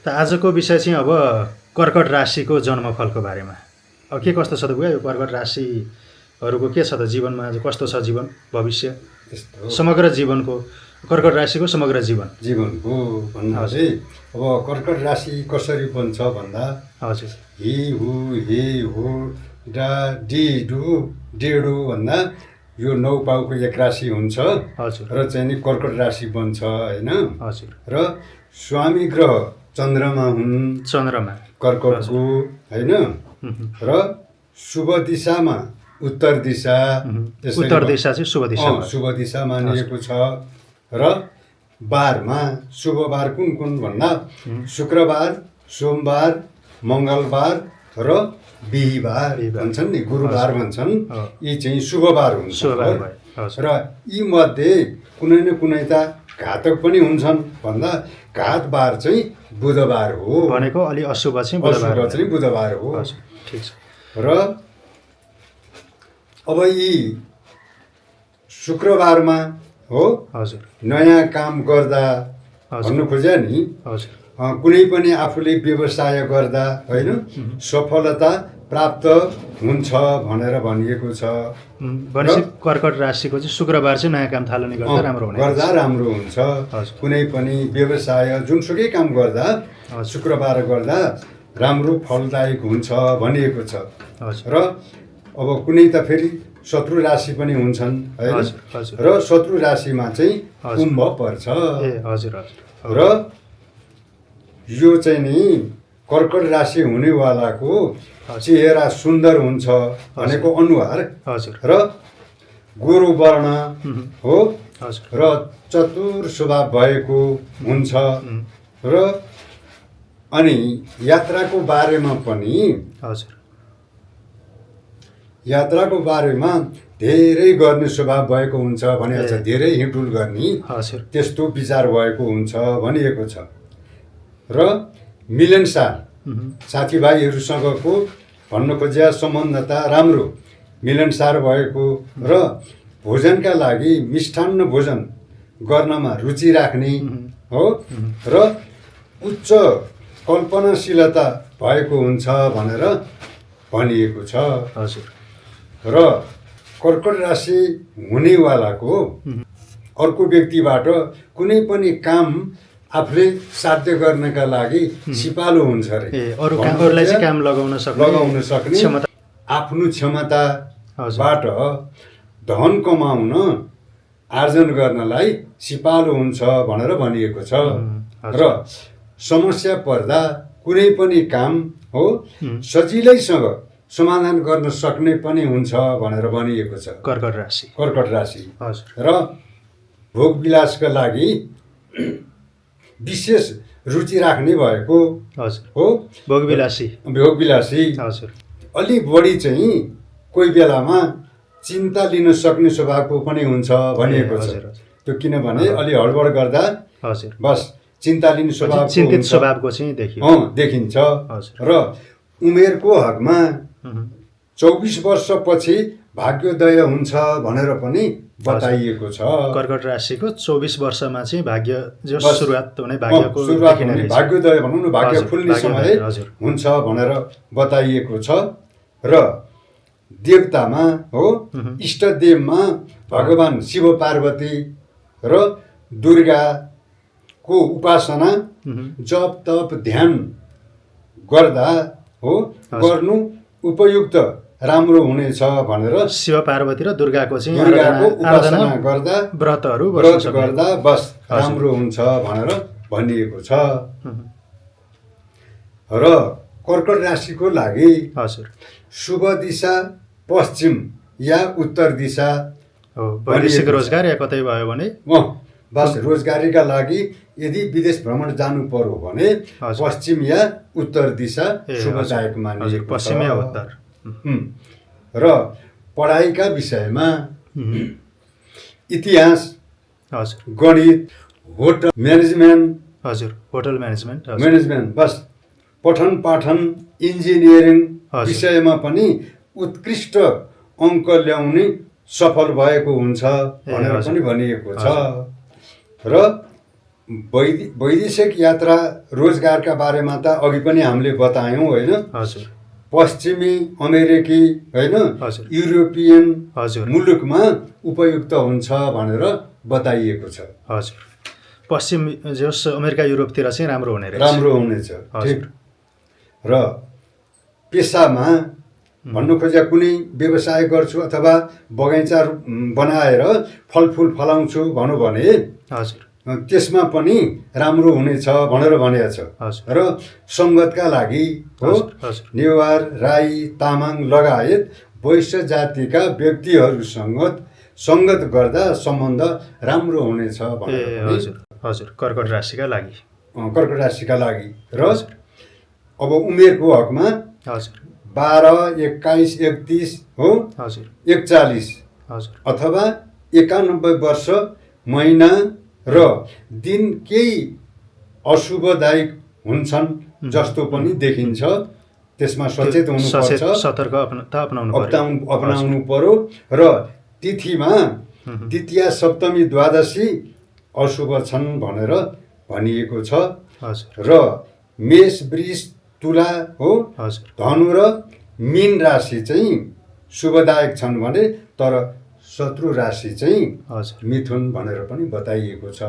त आजको विषय चाहिँ अब कर्कट राशिको जन्मफलको बारेमा। अब के कस्तो छ त बुवा यो कर्कट राशिहरूको के छ त जीवनमा कस्तो छ जीवन भविष्य समग्र जीवनको कर्कट राशिको समग्र जीवनको भन्दा चाहिँ अब कर्कट राशि कसरी बन्छ भन्दा हजुर हि हु हे हो डा डी डु डेडु भन्दा यो 9 पाउको एक राशि हुन्छ हजुर र चाहिँ नि कर्कट राशि बन्छ हैन। हजुर र स्वामी ग्रह चन्द्रमा हुन् चन्द्रमा कर्कटको हैन। र शुभ दिशामा उत्तर दिशा उत्तर दिशा चाहिँ शुभ दिशा शुभ दिशा मानिएको छ। र बारमा शुभ बार कुन कुन भन्दा शुक्रबार सोमबार मङ्गलबार र बिहीबार भन्छन् नि गुरुबार भन्छन् यी चाहिँ शुभ बार हुन्छ। र यी मध्ये कुनै न कुनै त घातक पनि हुन्छन् भन्दा घात बार चाहिँ बुधबार हो भनेको अलि अशुभ चाहिँ बुधबार हो। ठीक छ। र अब यी शुक्रबारमा हो हजुर नयाँ काम गर्दा भन्नु खोज्या नि हजुर कुनै पनि आफूले व्यवसाय गर्दा होइन सफलता प्राप्त हुन्छ भनेर भनिएको छ। भनेपछि कर्कट राशिको चाहिँ शुक्रबार चाहिँ नयाँ काम थालनी गर्दा राम्रो हुन्छ। कुनै पनि व्यवसाय जुनसुकै काम गर्दा शुक्रबार गर्दा राम्रो फलदायक हुन्छ भनिएको छ। र अब कुनै त फेरि शत्रु राशि पनि हुन्छन् हैन। र शत्रु राशिमा चाहिँ कुम्भ पर्छ। र यो चाहिँ नि कर्कट राशि हुनेवालाको चेहरा सुन्दर हुन्छ भनेको अनुहार र गोरु वर्ण हो र चतुर स्वभाव भएको हुन्छ। र अनि यात्राको बारेमा पनि यात्राको बारेमा धेरै गर्ने स्वभाव भएको हुन्छ भनेको छ। धेरै हिँडुल गर्ने त्यस्तो विचार भएको हुन्छ भनिएको छ। र मिलनसार साथीभाइहरूसँगको भन्नु खोज्या सम्बन्धता राम्रो मिलनसार भएको र भोजनका लागि मिष्ठान्न भोजन गर्नमा रुचि राख्ने हो र उच्च कल्पनाशीलता भएको हुन्छ भनेर भनिएको छ। र कर्कट राशि हुनेवालाको अर्को व्यक्तिबाट कुनै पनि काम आफूले साध्य गर्नका लागि सिपालु हुन्छ अरे। अरूलाई चाहिँ काम लगाउन सक्ने क्षमता आफ्नो क्षमताबाट धन कमाउन आर्जन गर्नलाई सिपालु हुन्छ भनेर भनिएको छ। र समस्या पर्दा कुनै पनि काम हो सजिलैसँग समाधान गर्न सक्ने पनि हुन्छ भनेर भनिएको छ कर्कट राशि। र भोगविलासका लागि विशेष रुचि राख्ने भएको हो भोगविलासी अलि बढी चाहिँ कोही बेलामा चिन्ता लिन सक्ने स्वभावको पनि हुन्छ भनिएको छ। त्यो किनभने अलि हडबड गर्दा बस चिन्ता लिने स्वभावको चाहिँ देखिन्छ। र उमेरको हकमा 24 वर्षपछि भाग्योदय हुन्छ भनेर पनि बताइएको छ। कर्कट राशिको 24 वर्षमा चाहिँ भाग्य जो सुरुवात हुने भाग्योदय भनौँ न भाग्य खुल्ने समय हुन्छ भनेर बताइएको छ। र देवतामा हो इष्टदेवमा भगवान शिव पार्वती र दुर्गाको उपासना जप तप ध्यान गर्दा हो गर्नु उपयुक्त राम्रो हुनेछ भनेर शिव पार्वती र दुर्गाको चाहिँ उपासना गर्दा व्रत गर्दा बस राम्रो हुन्छ भनेर भनिएको छ। र कर्कट राशिको लागि शुभ दिशा पश्चिम या उत्तर दिशा वैदेशिक रोजगार या कतै भयो भने बस रोजगारीका लागि यदि विदेश भ्रमण जानु पर्यो भने पश्चिम या उत्तर दिशा शुभदायक मानिएको छ। पश्चिम या उत्तर। र पढाइका विषयमा इतिहास गणित होटल म्यानेजमेन्ट बस पठन पाठन इन्जिनियरिङ विषयमा पनि उत्कृष्ट अङ्क ल्याउने सफल भएको हुन्छ भनेर पनि भनिएको छ। र वैदेशिक यात्रा रोजगारका बारेमा त अघि पनि हामीले बतायौँ होइन। हजुर पश्चिमी अमेरिकी होइन हजुर युरोपियन हजुर मुलुकमा उपयुक्त हुन्छ भनेर बताइएको छ। हजुर पश्चिम जस अमेरिका युरोपतिर चाहिँ राम्रो हुने रहेछ। राम्रो हुनेछ हजुर। ठिक। र पेसामा भन्नु खोजेका कुनै व्यवसाय गर्छु अथवा बगैँचा बनाएर फलफुल फलाउँछु भनौँ भने हजुर त्यसमा पनि राम्रो हुनेछ भनेर भनेको छ। हजुर र सङ्गतका लागि हो हजुर हजुर नेवार राई तामाङ लगायत वैश्य जातिका व्यक्तिहरूसँग सङ्गत गर्दा सम्बन्ध राम्रो हुनेछ ए भनेर हजुर हजुर कर्कट राशिका लागि कर्कट राशिका लागि। र अब उमेरको हकमा हजुर 12, 21, 31 हो हजुर 41 हजुर अथवा 91 वर्ष महिना र दिन केही अशुभदायक हुन्छन् जस्तो पनि देखिन्छ। त्यसमा सचेत हुनुपर्छ, सतर्क अपनाउनु पर्यो। र तिथिमा द्वितीया सप्तमी द्वादशी अशुभ छन् भनेर भनिएको छ। हजुर र मेष वृष तुला हो हजुर धनु र मीन राशि चाहिँ शुभदायक छन् भने तर शत्रु राशि चाहिँ हजुर मिथुन भनेर पनि बताइएको छ।